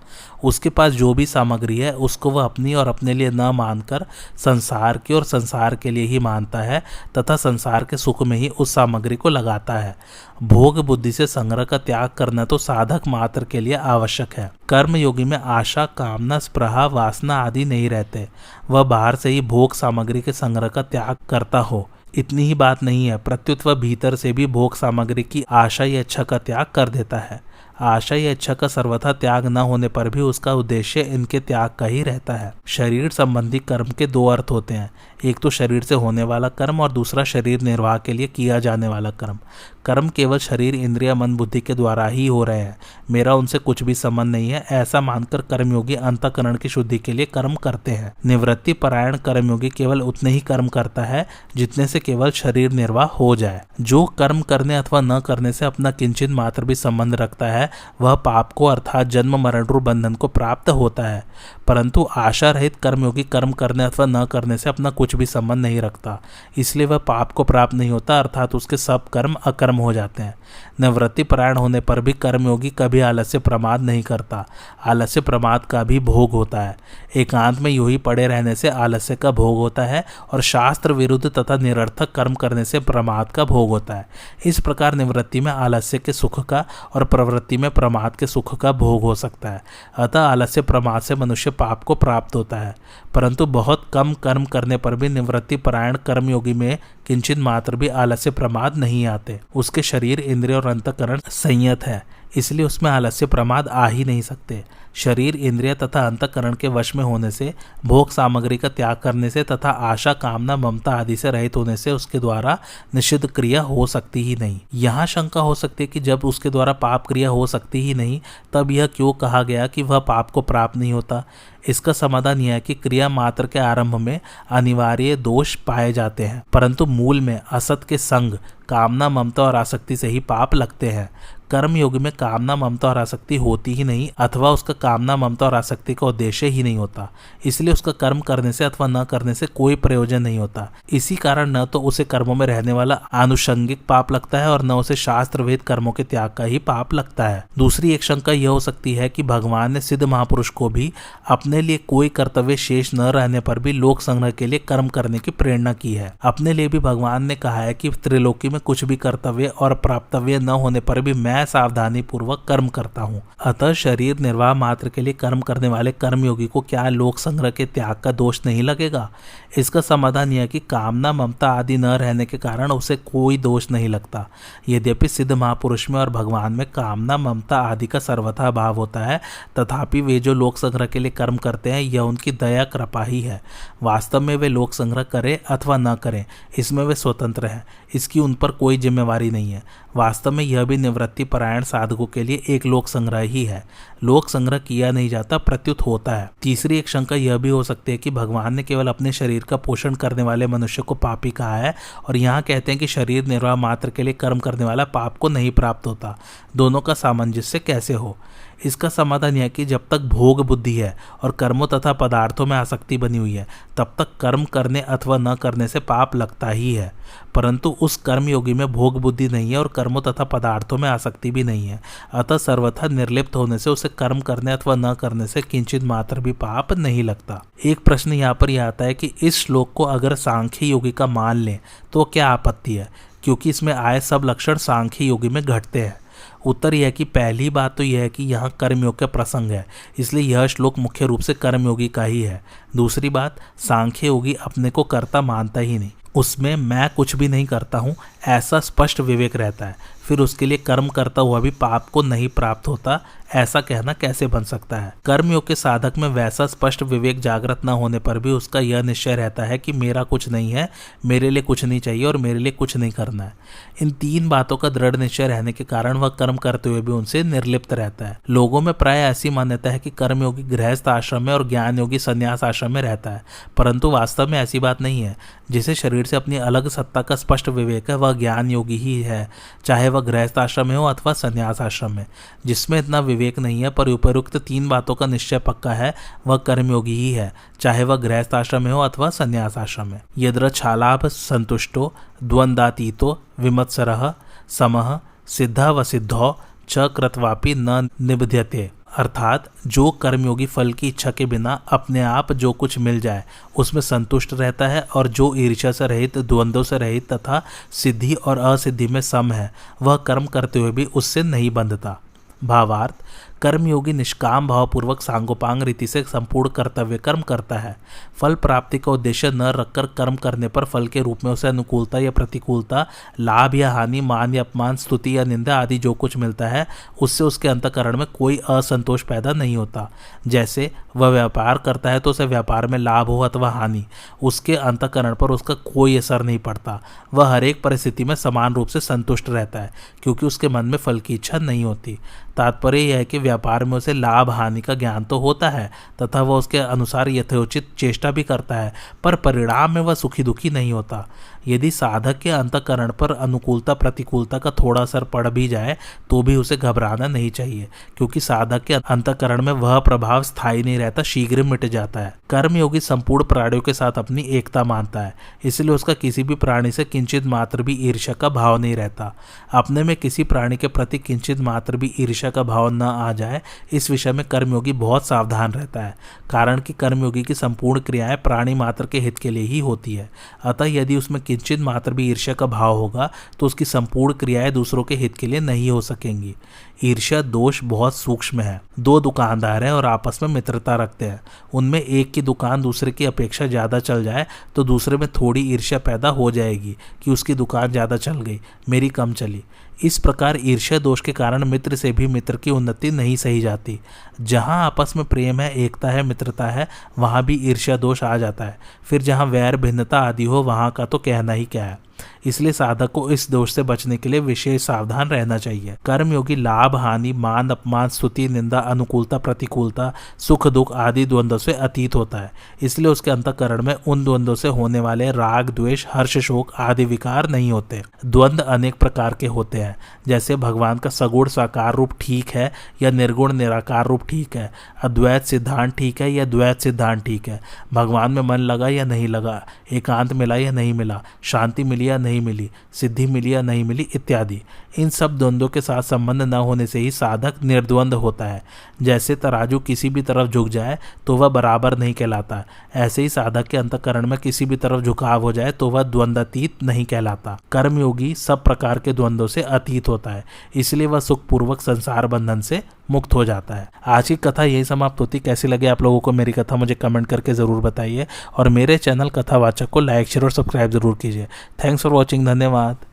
उसके पास जो भी सामग्री है उसको वह अपनी और अपने लिए न मानकर संसार की और संसार के लिए ही मानता है तथा संसार के सुख में ही उस सामग्री को लगाता है। भोग बुद्धि से संग्रह का त्याग करना तो साधक मात्र के लिए आवश्यक है। कर्मयोगी में आशा, कामना, स्पृहा, वासना आदि नहीं रहते। वह बाहर से ही भोग सामग्री के संग्रह का त्याग करता हो, इतनी ही बात नहीं है, प्रत्युत वह भीतर से भी भोग सामग्री की आशा या इच्छा का त्याग कर देता है। आशा या इच्छा का सर्वथा त्याग न होने पर भी उसका उद्देश्य इनके त्याग का ही रहता है। शरीर संबंधी कर्म के दो अर्थ होते हैं, एक तो शरीर से होने वाला कर्म और दूसरा शरीर निर्वाह के लिए किया जाने वाला कर्म। कर्म केवल शरीर इंद्रिया मन बुद्धि के द्वारा ही हो रहे हैं, मेरा उनसे कुछ भी संबंध नहीं है, ऐसा मानकर कर्मयोगी अंतःकरण की शुद्धि के लिए कर्म करते हैं। निवृत्ति परायण कर्मयोगी केवल उतने ही कर्म करता है जितने से केवल शरीर निर्वाह हो जाए। जो कर्म करने अथवा न करने से अपना किंचित मात्र भी संबंध रखता है वह पाप को अर्थात जन्म मरण रूप बंधन को प्राप्त होता है, परंतु आशा रहित कर्मयोगी कर्म करने अथवा न करने से अपना कुछ भी संबंध नहीं रखता, इसलिए वह पाप को प्राप्त नहीं होता, अर्थात उसके सब कर्म अकर्म हो जाते हैं। निवृत्ति परायण होने पर भी कर्मयोगी कभी आलस्य प्रमाद नहीं करता। आलस्य प्रमाद का भी भोग होता है। एकांत में यूं ही पड़े रहने से आलस्य का भोग होता है और शास्त्र विरुद्ध तथा निरर्थक कर्म करने से प्रमाद का भोग होता है। इस प्रकार निवृत्ति में आलस्य के सुख का और प्रवृत्ति में प्रमाद के सुख का भोग हो सकता है। अतः आलस्य प्रमाद से मनुष्य पाप को प्राप्त होता है, परंतु बहुत कम कर्म करने पर भी निवृत्ति परायण कर्मयोगी में किंचित मात्र भी आलस्य प्रमाद नहीं आते। उसके शरीर, इंद्रिय और अंतःकरण संयत है, इसलिए उसमें आलस्य प्रमाद आ ही नहीं सकते। शरीर, इंद्रिय तथा अंतःकरण के वश में होने से, भोग सामग्री का त्याग करने से तथा आशा, कामना, ममता आदि से रहित होने से उसके द्वारा निषिद्ध क्रिया हो सकती ही नहीं। यहाँ शंका हो सकती है कि जब उसके द्वारा पाप क्रिया हो सकती ही नहीं, तब यह क्यों कहा गया कि वह पाप को प्राप्त नहीं होता। इसका समाधान यह है कि क्रिया मात्र के आरंभ में अनिवार्य दोष पाए जाते हैं, परंतु मूल में असत के संग, कामना, ममता और आसक्ति से ही पाप लगते हैं। कर्म योग में कामना, ममता और आसक्ति होती ही नहीं, अथवा उसका कामना, ममता और आसक्ति का उद्देश्य ही नहीं होता, इसलिए उसका कर्म करने से अथवा न करने से कोई प्रयोजन नहीं होता। इसी कारण न तो उसे कर्मों में रहने वाला आनुषंगिक पाप लगता है और न उसे शास्त्र विहित कर्मों के त्याग का ही पाप लगता है। दूसरी एक शंका यह हो सकती है कि भगवान ने सिद्ध महापुरुष को भी अपने लिए कोई कर्तव्य शेष न रहने पर भी लोक संग्रह के लिए कर्म करने की प्रेरणा की है। अपने लिए भी भगवान ने कहा है कि त्रिलोकी में कुछ भी कर्तव्य और प्राप्तव्य न होने पर भी मैं सावधानी पूर्वक कर्म करता हूँ। अतः शरीर निर्वाह मात्र के लिए कर्म करने वाले कर्मयोगी को क्या लोक संग्रह के त्याग का दोष नहीं लगेगा? इसका समाधान यह कि कामना, ममता आदि न रहने के कारण उसे कोई दोष नहीं लगता। यद्यपि सिद्ध महापुरुष में और भगवान में कामना, ममता आदि का सर्वथा अभाव होता है, तथापि वे जो लोक संग्रह के लिए कर्म करते हैं यह उनकी दया कृपा ही है। वास्तव में वे लोक संग्रह करें अथवा न करें, इसमें वे स्वतंत्र हैं, इसकी उन पर कोई जिम्मेवारी नहीं है। वास्तव में यह भी निवृत्ति परायण साधकों के लिए एक लोक संग्रह ही है। लोक संग्रह किया नहीं जाता, प्रत्युत होता है। तीसरी एक शंका यह भी हो सकती है कि भगवान ने केवल अपने शरीर का पोषण करने वाले मनुष्य को पापी कहा है और यहाँ कहते हैं कि शरीर निर्वाह मात्र के लिए कर्म करने वाला पाप को नहीं प्राप्त होता। दोनों का सामंजस्य कैसे हो? इसका समाधान यह कि जब तक भोग बुद्धि है और कर्मों तथा पदार्थों में आसक्ति बनी हुई है, तब तक कर्म करने अथवा न करने से पाप लगता ही है। परंतु उस कर्म योगी में भोग बुद्धि नहीं है और कर्मों तथा पदार्थों में आसक्ति भी नहीं है, अतः सर्वथा निर्लिप्त होने से उसे कर्म करने अथवा न करने से किंचित मात्र भी पाप नहीं लगता। एक प्रश्न यहाँ पर यह आता है कि इस श्लोक को अगर सांख्य योगी का मान लें तो क्या आपत्ति है, क्योंकि इसमें आए सब लक्षण सांख्य योगी में घटते हैं। उत्तर यह कि पहली बात तो यह है कि यहाँ कर्मयोग का प्रसंग है, इसलिए यह श्लोक मुख्य रूप से कर्मयोगी का ही है। दूसरी बात, सांख्य योगी अपने को कर्ता मानता ही नहीं, उसमें मैं कुछ भी नहीं करता हूँ ऐसा स्पष्ट विवेक रहता है। फिर उसके लिए कर्म करता हुआ भी पाप को नहीं प्राप्त होता, ऐसा कहना कैसे बन सकता है? कर्मयोग के साधक में वैसा स्पष्ट विवेक जागृत न होने पर भी उसका यह निश्चय रहता है कि मेरा कुछ नहीं है, मेरे लिए कुछ नहीं चाहिए और मेरे लिए कुछ नहीं करना है। इन तीन बातों का दृढ़ निश्चय रहने के कारण वह कर्म करते हुए भी उनसे निर्लिप्त रहता है। लोगों में प्राय ऐसी मान्यता है कि कर्मयोगी गृहस्थ आश्रम में और ज्ञान योगी संन्यास आश्रम में रहता है, परंतु वास्तव में ऐसी बात नहीं है। जिसे शरीर से अपनी अलग सत्ता का स्पष्ट विवेक है वह ज्ञान योगी ही है, चाहे वह गृहस्थ आश्रम में हो अथवा संन्यास आश्रम में। जिसमें इतना विवेक नहीं है पर उपयुक्त तीन बातों का निश्चय पक्का है वह कर्मयोगी ही है, चाहे वह गृहस्थ आश्रम में हो अथवा संन्यास आश्रम में। यद्रच्छालाभ संतुष्टो द्वंद्वातीतो विमत्सरः समः सिद्धा व सिद्धौ च कृत्वापि न निबध्यते। अर्थात जो कर्मयोगी फल की इच्छा के बिना अपने आप जो कुछ मिल जाए उसमें संतुष्ट रहता है और जो ईर्ष्या से रहित, द्वंद्वों से रहित तथा सिद्धि और असिद्धि में सम है, वह कर्म करते हुए भी उससे नहीं बंधता। भावार्थ, कर्मयोगी निष्काम भावपूर्वक सांगोपांग रीति से संपूर्ण कर्तव्य कर्म करता है। फल प्राप्ति का उद्देश्य न रखकर कर्म करने पर फल के रूप में उसे अनुकूलता या प्रतिकूलता, लाभ या हानि, मान या अपमान, स्तुति या निंदा आदि जो कुछ मिलता है उससे उसके अंतःकरण में कोई असंतोष पैदा नहीं होता। जैसे वह व्यापार करता है तो उसे व्यापार में लाभ हो अथवा हानि, उसके अंतःकरण पर उसका कोई असर नहीं पड़ता। वह हर एक परिस्थिति में समान रूप से संतुष्ट रहता है क्योंकि उसके मन में फल की इच्छा नहीं होती। तात्पर्य यह है कि व्यापार में उसे लाभ हानि का ज्ञान तो होता है तथा वह उसके अनुसार यथोचित चेष्टा भी करता है, पर परिणाम में वह सुखी दुखी नहीं होता। यदि साधक के अंतःकरण पर अनुकूलता प्रतिकूलता का थोड़ा असर पड़ भी जाए तो भी उसे घबराना नहीं चाहिए, क्योंकि साधक के अंतःकरण में वह प्रभाव स्थायी नहीं रहता, शीघ्र मिट जाता है। कर्मयोगी संपूर्ण प्राणियों के साथ अपनी एकता मानता है, इसलिए उसका किसी भी प्राणी से किंचित मात्र भी ईर्ष्या का भाव नहीं रहता। अपने में किसी प्राणी के प्रति किंचित मात्र भी ईर्ष्या का भाव न आ जाए, इस विषय में कर्मयोगी बहुत सावधान रहता है, कारण कि कर्मयोगी की संपूर्ण क्रियाएं प्राणी मात्र के हित के लिए ही होती है। अतः यदि उसमें किंचित मात्र भी ईर्ष्या का भाव होगा तो उसकी संपूर्ण क्रियाएं दूसरों के हित के लिए नहीं हो सकेंगी। ईर्ष्या दोष बहुत सूक्ष्म है। दो दुकानदार हैं और आपस में मित्रता रखते हैं। उनमें एक की दुकान दूसरे की अपेक्षा ज़्यादा चल जाए तो दूसरे में थोड़ी ईर्ष्या पैदा हो जाएगी कि उसकी दुकान ज़्यादा चल गई, मेरी कम चली। इस प्रकार ईर्ष्या दोष के कारण मित्र से भी मित्र की उन्नति नहीं सही जाती। जहाँ आपस में प्रेम है, एकता है, मित्रता है, वहाँ भी ईर्ष्या दोष आ जाता है। फिर जहाँ वैर भिन्नता आदि हो वहाँ का तो कहना ही क्या है। इसलिए साधक को इस दोष से बचने के लिए विशेष सावधान रहना चाहिए। कर्मयोगी लाभ हानि, मान अपमान, स्तुति निंदा, अनुकूलता प्रतिकूलता, सुख दुख आदि द्वंद्वों से अतीत होता है। इसलिए उसके अंतःकरण में उन द्वंद्वों से होने वाले राग द्वेष हर्ष शोक आदि विकार नहीं होते। द्वंद्व अनेक प्रकार के होते हैं, जैसे भगवान का सगुण साकार रूप ठीक है या निर्गुण निराकार रूप ठीक है, अद्वैत सिद्धांत ठीक है या द्वैत सिद्धांत ठीक है, भगवान में मन लगा या नहीं लगा, एकांत मिला या नहीं मिला, शांति मिली या नहीं मिली, सिद्धि मिली या नहीं मिली इत्यादि। इन सब द्वंद्वों के साथ संबंध न होने से ही साधक निर्द्वंद होता है। जैसे तराजू किसी भी तरफ झुक जाए तो वह बराबर नहीं कहलाता, ऐसे ही साधक के अंतःकरण में किसी भी तरफ झुकाव हो जाए तो वह द्वंद्वातीत नहीं कहलाता। कर्मयोगी सब प्रकार के द्वंद्वों से अतीत होता है, इसलिए वह सुखपूर्वक संसार बंधन से मुक्त हो जाता है। आज की कथा यही समाप्त होती। कैसी लगी आप लोगों को मेरी कथा मुझे कमेंट करके ज़रूर बताइए और मेरे चैनल कथावाचक को लाइक शेयर और सब्सक्राइब जरूर कीजिए। Thanks for watching. धन्यवाद।